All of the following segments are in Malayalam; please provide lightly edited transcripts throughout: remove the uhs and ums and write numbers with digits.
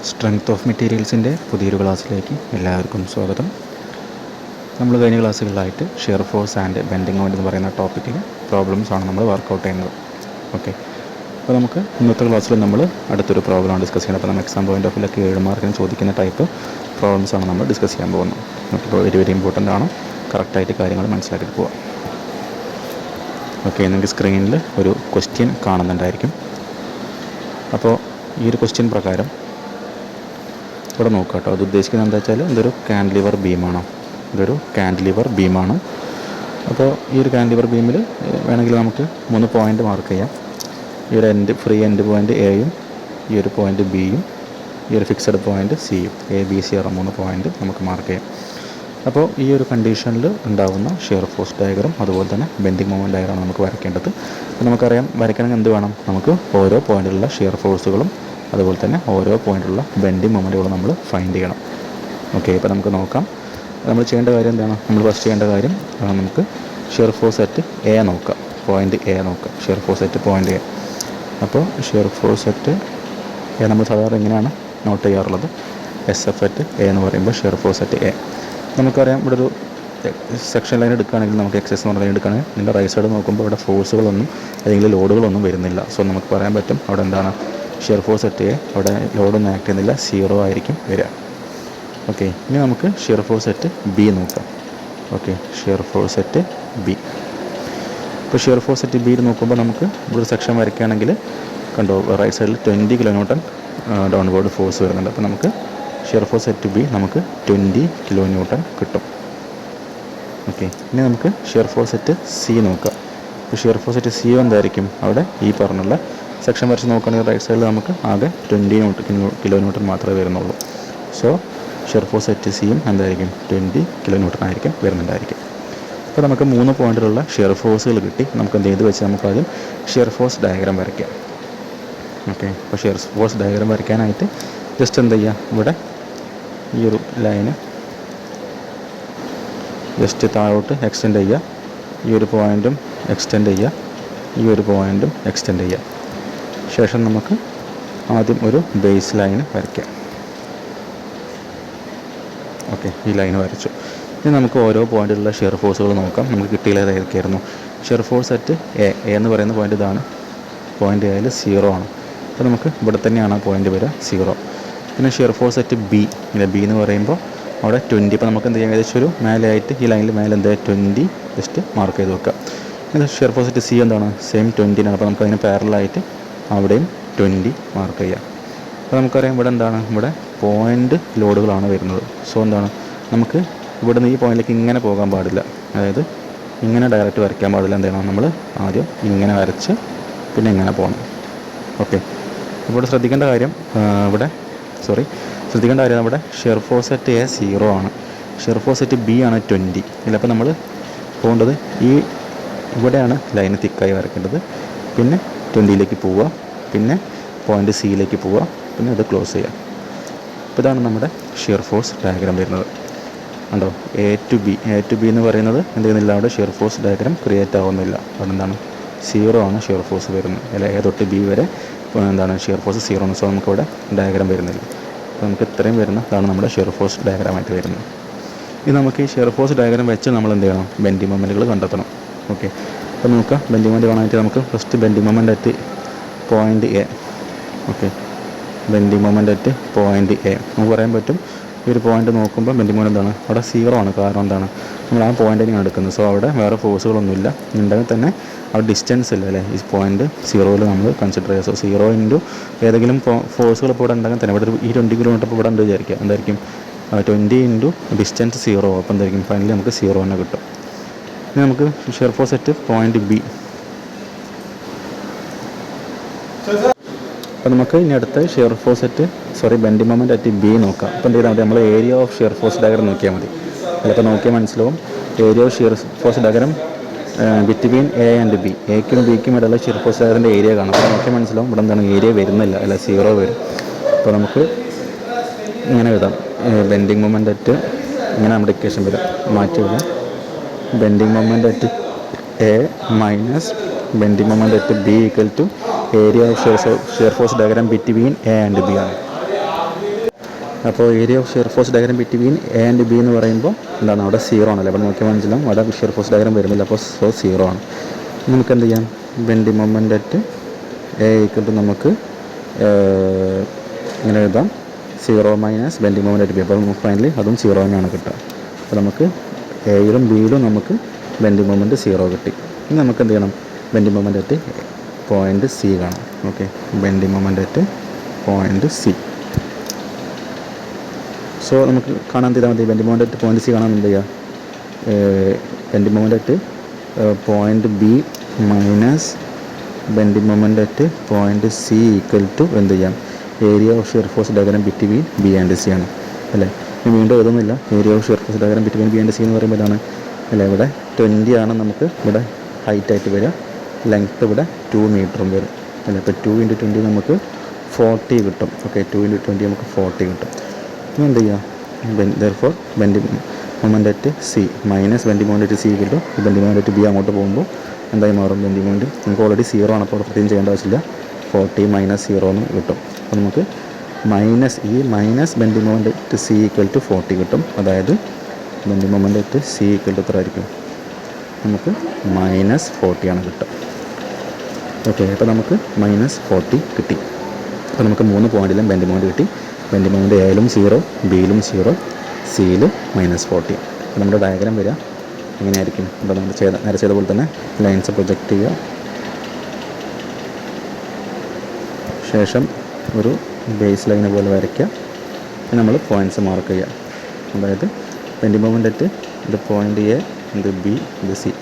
സ്ട്രെങ്ത് ഓഫ് മെറ്റീരിയൽസിൻ്റെ പുതിയൊരു ക്ലാസ്സിലേക്ക് എല്ലാവർക്കും സ്വാഗതം. നമ്മൾ കഴിഞ്ഞ ക്ലാസ്സുകളിലായിട്ട് shear force and bending moment എന്ന് പറയുന്ന ടോപ്പിക്കിൽ പ്രോബ്ലംസ് ആണ് നമ്മൾ വർക്കൗട്ട് ചെയ്യുന്നത്. ഓക്കെ, അപ്പോൾ നമുക്ക് ഇന്നത്തെ ക്ലാസ്സിൽ നമ്മൾ അടുത്തൊരു പ്രോബ്ലമാണ് ഡിസ്കസ് ചെയ്യുന്നത്. അപ്പോൾ നമ്മൾ എക്സാം പോയിൻ്റ് ഓഫ് വ്യൂവിലൊക്കെ 7 മാർക്കിന് ചോദിക്കുന്ന ടൈപ്പ് പ്രോബ്ലംസ് ആണ് നമ്മൾ ഡിസ്കസ് ചെയ്യാൻ പോകുന്നത്. അപ്പോൾ വെരി വെരി ഇമ്പോർട്ടൻ്റ് ആണ്, കറക്റ്റായിട്ട് കാര്യങ്ങൾ മനസ്സിലാക്കിയിട്ട് പോവാം. ഓക്കെ, നിങ്ങൾക്ക് സ്ക്രീനിൽ ഒരു ക്വസ്റ്റ്യൻ കാണുന്നുണ്ടായിരിക്കും. അപ്പോൾ ഈ ഒരു ക്വസ്റ്റ്യൻ പ്രകാരം ഇവിടെ നോക്കാം കേട്ടോ. അത് ഉദ്ദേശിക്കുന്നത് എന്താ വെച്ചാൽ ഇതൊരു കാൻഡിലിവർ ബീമാണ്. അപ്പോൾ ഈ ഒരു കാൻഡിലിവർ ബീമിൽ വേണമെങ്കിൽ നമുക്ക് 3 പോയിൻ്റ് മാർക്ക് ചെയ്യാം. ഈ ഒരു ഫ്രീ എൻഡ് പോയിൻ്റ് എയും, ഈ ഒരു പോയിൻ്റ് ബിയും, ഈ ഒരു ഫിക്സഡ് പോയിൻ്റ് സിയും, A B C are 3 point നമുക്ക് മാർക്ക് ചെയ്യാം. അപ്പോൾ ഈ ഒരു കണ്ടീഷനിൽ ഉണ്ടാകുന്ന ഷിയർ ഫോഴ്സ് ഡയഗ്രം അതുപോലെ തന്നെ ബെൻഡിങ് മൊമെൻ്റ് ഡയഗ്രം നമുക്ക് വരയ്ക്കേണ്ടത്. അപ്പോൾ നമുക്കറിയാം, വരയ്ക്കണമെങ്കിൽ എന്ത് വേണം, നമുക്ക് ഓരോ പോയിൻ്റിലുള്ള ഷിയർ ഫോഴ്സുകളും അതുപോലെ തന്നെ ഓരോ പോയിൻ്റിലുള്ള ബെൻഡിങ് മൊമെൻറ്റുകളും നമ്മൾ ഫൈൻഡ് ചെയ്യണം. ഓക്കെ, ഇപ്പോൾ നമുക്ക് നോക്കാം. നമ്മൾ ചെയ്യേണ്ട കാര്യം എന്താണ്? നമ്മൾ ഫസ്റ്റ് ചെയ്യേണ്ട കാര്യം നമുക്ക് ഷിയർ ഫോഴ്സ് അറ്റ് എ നോക്കാം, പോയിൻ്റ് എ നോക്കാം. Shear force at point A. അപ്പോൾ ഷിയർ ഫോഴ്സ് അറ്റ് എ നമ്മൾ സാധാരണ ഇങ്ങനെയാണ് നോട്ട് ചെയ്യാറുള്ളത്. എസ് എഫ് അറ്റ് എ എന്ന് പറയുമ്പോൾ ഷിയർ ഫോഴ്സ് അറ്റ് എ. നമുക്കറിയാം, ഇവിടെ ഒരു സെക്ഷൻ ലൈൻ എടുക്കുകയാണെങ്കിൽ, നമുക്ക് എക്സസ് എന്ന് പറഞ്ഞ ലൈൻ എടുക്കുകയാണെങ്കിൽ നിങ്ങൾ റൈറ്റ് സൈഡ് നോക്കുമ്പോൾ ഇവിടെ ഫോഴ്സുകളൊന്നും അല്ലെങ്കിൽ ലോഡുകളൊന്നും വരുന്നില്ല. സോ നമുക്ക് പറയാൻ പറ്റും അവിടെ എന്താണ് ഷിയർ ഫോഴ്സ് അറ്റ് എ, അവിടെ ലോഡൊന്നും ആക്ട് ചെയ്യുന്നില്ല, 0 ആയിരിക്കും വരിക. ഓക്കെ, ഇനി നമുക്ക് ഷിയർ ഫോഴ്സ് അറ്റ് ബി നോക്കാം. Okay, shear force at B. ഇപ്പോൾ ഷിയർ ഫോഴ്സ് അറ്റ് ബിയിൽ നോക്കുമ്പോൾ നമുക്ക് ഇവിടെ ഒരു സെക്ഷൻ വരയ്ക്കുകയാണെങ്കിൽ കണ്ടോ, റൈറ്റ് സൈഡിൽ 20 kN ഡൗൺവേർഡ് ഫോഴ്സ് വരുന്നുണ്ട്. അപ്പോൾ നമുക്ക് ഷിയർ ഫോഴ്സ് അറ്റ് ബി നമുക്ക് 20 kN കിട്ടും. ഓക്കെ, ഇനി നമുക്ക് ഷിയർ ഫോഴ്സ് അറ്റ് സി നോക്കാം. ഇപ്പോൾ ഷിയർ ഫോഴ്സ് അറ്റ് സി എന്തായിരിക്കും? അവിടെ ഈ പറഞ്ഞുള്ള സെക്ഷൻ വരച്ച് നോക്കുകയാണെങ്കിൽ റൈറ്റ് സൈഡിൽ നമുക്ക് ആകെ 20 kN മാത്രമേ വരുന്നുള്ളൂ. സോ ഷിയർ ഫോഴ്സ് അറ്റ് സിയും എന്തായിരിക്കും? 20 kN ആയിരിക്കും വരുന്നുണ്ടായിരിക്കും. അപ്പോൾ നമുക്ക് 3 പോയിന്റിലുള്ള ഷിയർ ഫോഴ്സുകൾ കിട്ടി. നമുക്ക് എന്ത് ചെയ്ത് വെച്ച് നമുക്ക് ആദ്യം ഷിയർ ഫോഴ്സ് ഡയഗ്രാം വരയ്ക്കാം. ഓക്കെ, അപ്പോൾ ഷിയർ ഫോഴ്സ് ഡയഗ്രാം വരയ്ക്കാനായിട്ട് ജസ്റ്റ് എന്ത് ചെയ്യുക, ഇവിടെ ഈ ഒരു ലൈന് ജസ്റ്റ് താഴോട്ട് എക്സ്റ്റെൻഡ് ചെയ്യുക. ഈ ഒരു പോയിൻറ്റും എക്സ്റ്റെൻഡ് ചെയ്യുക, ഈ ഒരു പോയിൻറ്റും എക്സ്റ്റെൻഡ് ചെയ്യുക. ശേഷം നമുക്ക് ആദ്യം ഒരു ബേസ് ലൈൻ വരയ്ക്കാം. ഓക്കെ, ഈ ലൈൻ വരച്ചു. ഇനി നമുക്ക് ഓരോ പോയിന്റിലുള്ള ഷിയർ ഫോഴ്സുകൾ നോക്കാം. നമുക്ക് കിട്ടിയത് ഏതൊക്കെയായിരുന്നു? ഷിയർ ഫോഴ്സ് അറ്റ് എ എന്ന് പറയുന്ന പോയിന്റ് ഇതാണ്. പോയിന്റ് എയിൽ 0 ആണ്. അപ്പോൾ നമുക്ക് ഇവിടെ തന്നെയാണ് ആ പോയിന്റ് വരിക, 0. പിന്നെ ഷിയർ ഫോഴ്സ് അറ്റ് ബി, ഇല്ല ബി എന്ന് പറയുമ്പോൾ അവിടെ 20. ഇപ്പോൾ നമുക്ക് എന്ത് ചെയ്യാം, ഏകദേശം ഒരു മേലെയായിട്ട് ഈ ലൈനിൽ മേലെ എന്താ 20 ജസ്റ്റ് മാർക്ക് ചെയ്ത് വെക്കുക. പിന്നെ ഷിയർ ഫോഴ്സ് അറ്റ് സി എന്താണ്? സെയിം 20 ആണ്. അപ്പോൾ നമുക്ക് അതിന് പാരലായിട്ട് അവിടെയും 20 മാർക്ക് ചെയ്യാം. അപ്പോൾ നമുക്കറിയാം ഇവിടെ എന്താണ്, ഇവിടെ പോയിൻ്റ് ലോഡുകളാണ് വരുന്നത്. സോ എന്താണ്, നമുക്ക് ഇവിടെ നിന്ന് ഈ പോയിന്റിലേക്ക് ഇങ്ങനെ പോകാൻ പാടില്ല, അതായത് ഇങ്ങനെ ഡയറക്റ്റ് വരയ്ക്കാൻ പാടില്ല. എന്താണ്, നമ്മൾ ആദ്യം ഇങ്ങനെ വരച്ച് പിന്നെ ഇങ്ങനെ പോകണം. ഓക്കെ, ഇവിടെ ശ്രദ്ധിക്കേണ്ട കാര്യം നമ്മുടെ ഷിയർ ഫോഴ്സ് അറ്റ് എ 0 ആണ്, ഷിയർ ഫോഴ്സ് അറ്റ് ബി ആണ് 20. ഇല്ല, അപ്പോൾ നമ്മൾ പോകേണ്ടത് ഇവിടെയാണ് ലൈന് തിക്കായി വരയ്ക്കേണ്ടത്. പിന്നെ 20ലേക്ക് പോവുക, പിന്നെ പോയിൻ്റ് സിയിലേക്ക് പോവുക, പിന്നെ അത് ക്ലോസ് ചെയ്യുക. അപ്പോൾ ഇതാണ് നമ്മുടെ ഷിയർ ഫോഴ്സ് ഡയഗ്രാം വരുന്നത്. കണ്ടോ, എ ടു ബി എന്ന് പറയുന്നത് എന്ത് ചെയ്യുന്നില്ല, അവിടെ ഷിയർ ഫോഴ്സ് ഡയഗ്രാം ക്രിയേറ്റ് ആവുന്നില്ല. അവിടെ എന്താണ് 0 ആണ് ഷിയർ ഫോഴ്സ് വരുന്നത്. അല്ല, എ തൊട്ട് ബി വരെ എന്താണ് ഷിയർ ഫോഴ്സ് 0 ആണ്. സോ നമുക്കിവിടെ ഡയഗ്രാം വരുന്നില്ല. അപ്പോൾ നമുക്ക് ഇത്രയും ഇതാണ് നമ്മുടെ ഷിയർ ഫോഴ്സ് ഡയഗ്രാമായിട്ട് വരുന്നത്. ഇത് നമുക്ക് ഈ ഷിയർ ഫോഴ്സ് ഡയഗ്രാം വെച്ച് നമ്മൾ എന്ത് ചെയ്യണം? ബെൻഡിങ് മൊമെൻറ്റുകൾ കണ്ടെത്തണം. ഓക്കെ, അപ്പോൾ നമുക്ക് ബെൻഡിങ് മൊമെൻറ്റ് കാണാനായിട്ട് നമുക്ക് first bending moment at point A. Okay, bending moment at point A നമുക്ക് പറയാൻ പറ്റും. ഈ ഒരു പോയിൻ്റ് നോക്കുമ്പോൾ ബെൻഡിങ് മൊമെൻറ്റ് എന്താണ്, അവിടെ 0 ആണ്. കാരണം എന്താണ്, നമ്മൾ ആ പോയിൻ്റ് തന്നെയാണ് എടുക്കുന്നത്. സോ അവിടെ വേറെ ഫോഴ്സുകളൊന്നുമില്ല. ഉണ്ടെങ്കിൽ തന്നെ അവിടെ ഡിസ്റ്റൻസ് ഇല്ല, അല്ലേ? ഈ പോയിൻ്റ് 0ൽ നമ്മൾ കൺസിഡർ ചെയ്യുക. സോ 0 ഇൻറ്റു ഏതെങ്കിലും ഫോഴ്സുകൾ ഇപ്പോൾ ഇവിടെ ഉണ്ടെങ്കിൽ തന്നെ ഇവിടെ ഈ 20 kN ഇപ്പോൾ ഇവിടെ ഉണ്ട് വിചാരിക്കുക. എന്തായിരിക്കും 20 ഇൻറ്റു ഡിസ്റ്റൻസ് 0. അപ്പോൾ എന്തായിരിക്കും ഫൈനലി നമുക്ക് 0 തന്നെ കിട്ടും. ഇനി നമുക്ക് shear force at point B. അപ്പോൾ നമുക്ക് ഇനി അടുത്ത shear force at bending moment at B നോക്കാം. അപ്പോൾ എന്ത് ചെയ്താൽ മതി, നമ്മൾ area of shear force diagram നോക്കിയാൽ മതി. അതിലപ്പോൾ നോക്കിയാൽ മനസ്സിലാവും area of shear force diagram between A and B. എക്കും ബിക്കും ഇടയിലുള്ള ഷിയർ ഫോഴ്സ് ഡയഗ്രാമിൻ്റെ ഏരിയ കാണാം. അപ്പോൾ നോക്കിയാൽ മനസ്സിലാവും ഇവിടെ എന്താണ് ഏരിയ വരുന്നില്ല, അല്ല 0 വരും. അപ്പോൾ നമുക്ക് ഇങ്ങനെ എഴുതാം, ബെൻഡിങ് മൊമെൻറ്റ് അറ്റ് ഇങ്ങനെ നമ്മുടെ ഇക്വേഷൻ വരും, മാറ്റി എഴുതാം. Bending moment at A minus bending moment at B equal to area of shear force diagram between A and B ആണ്. അപ്പോൾ area of shear force diagram between A and B എന്ന് പറയുമ്പോൾ എന്താണ്, അവിടെ 0 ആണല്ലോ. അവിടെ നോക്കിയാൽ മനസ്സിലാവും അവിടെ ഷിയർ ഫോഴ്സ് ഡയഗ്രം വരുന്നില്ല. അപ്പോൾ 0 ആണ്. നമുക്ക് എന്ത് ചെയ്യാം, bending moment at A equal to നമുക്ക് ഇങ്ങനെ എഴുതാം 0 minus bending moment at B. അപ്പോൾ നമുക്ക് ഫൈനലി അതും 0 തന്നെയാണ് കിട്ടുക. അപ്പോൾ നമുക്ക് എയിലും ബിയിലും നമുക്ക് ബെൻഡിങ് മൊമെൻ്റ് 0 കിട്ടി. ഇനി നമുക്ക് എന്ത് ചെയ്യണം, bending moment at point C കാണാം. Okay, bending moment at point C. So നമുക്ക് കാണാൻ ചെയ്താൽ മതി, bending moment at point C കാണാൻ എന്ത് ചെയ്യുക, bending moment at point B minus bending moment at point C equal to എന്ത് ചെയ്യാം, area of shear force diagram between B and C ആണ് അല്ലേ. വീണ്ടും എഴുതുന്നില്ല. Area of shear force diagram between B and C എന്ന് പറയുമ്പോൾ ഇതാണ് അല്ലേ. ഇവിടെ 20 ആണ് നമുക്ക് ഇവിടെ ഹൈറ്റ് ആയിട്ട് വരിക, ലെങ്ത്ത് ഇവിടെ 2 മീറ്ററും വരും അല്ലേ. ഇപ്പോൾ 2 × 20 നമുക്ക് 40 കിട്ടും. ഓക്കെ, 2 × 20 നമുക്ക് 40 കിട്ടും. ഇനി എന്ത് ചെയ്യുക, therefore bending moment at C minus bending moment at C കിട്ടും. ബെൻഡിങ് മൊമെൻ്റ് അറ്റ് ബി അങ്ങോട്ട് പോകുമ്പോൾ എന്തായി മാറും, ബെൻഡിങ് മൊമെൻ്റ് നമുക്ക് ഓൾറെഡി 0 ആണ്. അപ്പോൾ പ്രത്യേകം ചെയ്യേണ്ട ആവശ്യമില്ല. 40 മൈനസ് 0 എന്ന് കിട്ടും. അപ്പോൾ നമുക്ക് minus bending moment at C equal to 40 കിട്ടും. അതായത് bending moment at C equal to എത്ര ആയിരിക്കും, നമുക്ക് -40 ആണ് കിട്ടുക. ഓക്കെ, അപ്പോൾ നമുക്ക് -40 കിട്ടി. അപ്പോൾ നമുക്ക് 3 പോയിൻറ്റിലും ബെൻഡിങ് മൊമെൻ്റ് കിട്ടി. ബെൻഡിങ് മൊമെൻ്റ് എയിലും 0, ബിയിലും 0, സിയിൽ -40. അപ്പോൾ നമ്മുടെ ഡയഗ്രാം വരിക എങ്ങനെയായിരിക്കും, അപ്പോൾ നമ്മൾ നേരെ ചെയ്ത പോലെ തന്നെ ലൈൻസ് പ്രൊജക്റ്റ് ചെയ്യുക, ശേഷം ഒരു ബേസ് ലൈന് പോലെ വരയ്ക്കുക, നമ്മൾ പോയിൻറ്റ്സ് മാർക്ക് ചെയ്യുക. അതായത് ബെൻഡിങ് മൊമെൻ്റ് അറ്റ് ഇത് പോയിൻ്റ് എ, ഇത് ബി, ഇത് സി.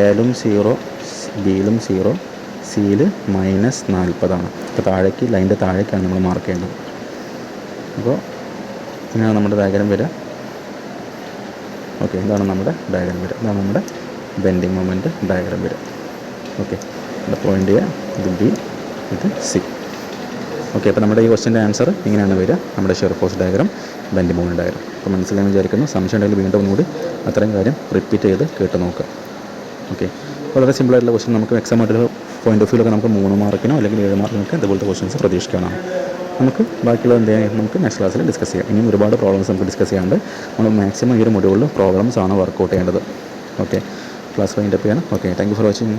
എയിലും 0, ബിയിലും 0, സിയിൽ -40 ആണ്. അപ്പോൾ താഴേക്ക് ലൈൻ്റെ താഴേക്കാണ് നമ്മൾ മാർക്ക് ചെയ്യേണ്ടത്. അപ്പോൾ ഇങ്ങനെയാണ് നമ്മുടെ ഡയഗ്രാം വരിക. ഓക്കെ, ഇതാണ് നമ്മുടെ ഡയഗ്രാം വരിക. ഇതാണ് നമ്മുടെ ബെൻഡിങ് മൊമെൻ്റ് ഡയഗ്രാം വരിക. ഓക്കെ, ഇവിടെ പോയിൻ്റ് എ, ഇത് ബി, ഇത് സി. ഓക്കെ, അപ്പോൾ നമ്മുടെ ഈ ക്വസ്റ്റ്യൻ്റെ ആൻസർ ഇങ്ങനെയാണ് വരിക, നമ്മുടെ shear force diagram, bending moment diagram. അപ്പോൾ മനസ്സിലായെന്ന് വിചാരിക്കുന്നു. സംശയം ഉണ്ടെങ്കിൽ വീണ്ടും ഒന്നുകൂടി അത്രയും കാര്യം റിപ്പീറ്റ് ചെയ്ത് കേട്ട് നോക്കുക. ഓക്കെ, വളരെ സിമ്പിളായിട്ടുള്ള ക്വസ്റ്റ്യൻ. നമുക്ക് എക്സാം ആയിട്ടുള്ള പോയിൻ്റ് ഓഫ് വ്യൂലൊക്കെ നമുക്ക് 3 മാർക്കിനോ അല്ലെങ്കിൽ 7 മാർക്കിനൊക്കെ ഇതുപോലത്തെ ക്വസ്റ്റ്യൻസ് പ്രതീക്ഷിക്കാനാണ്. നമുക്ക് ബാക്കിയുള്ള എന്തെങ്കിലും നമുക്ക് നെക്സ്റ്റ് ക്ലാസ്സിൽ ഡിസ്കസ് ചെയ്യാം. ഇനിയും ഒരുപാട് പ്രോബ്ലംസ് നമുക്ക് ഡിസ്കസ് ചെയ്യാണ്ട്. നമ്മൾ മാക്സിമം ഈ ഒരു മൊഡ്യൂളിൽ പ്രോബ്ലംസ് ആണ് വർക്കൗട്ട് ചെയ്യേണ്ടത്. ഓക്കെ, ക്ലാസ് വൈൻഡപ്പ് ചെയ്യണം. Okay, thank you for watching.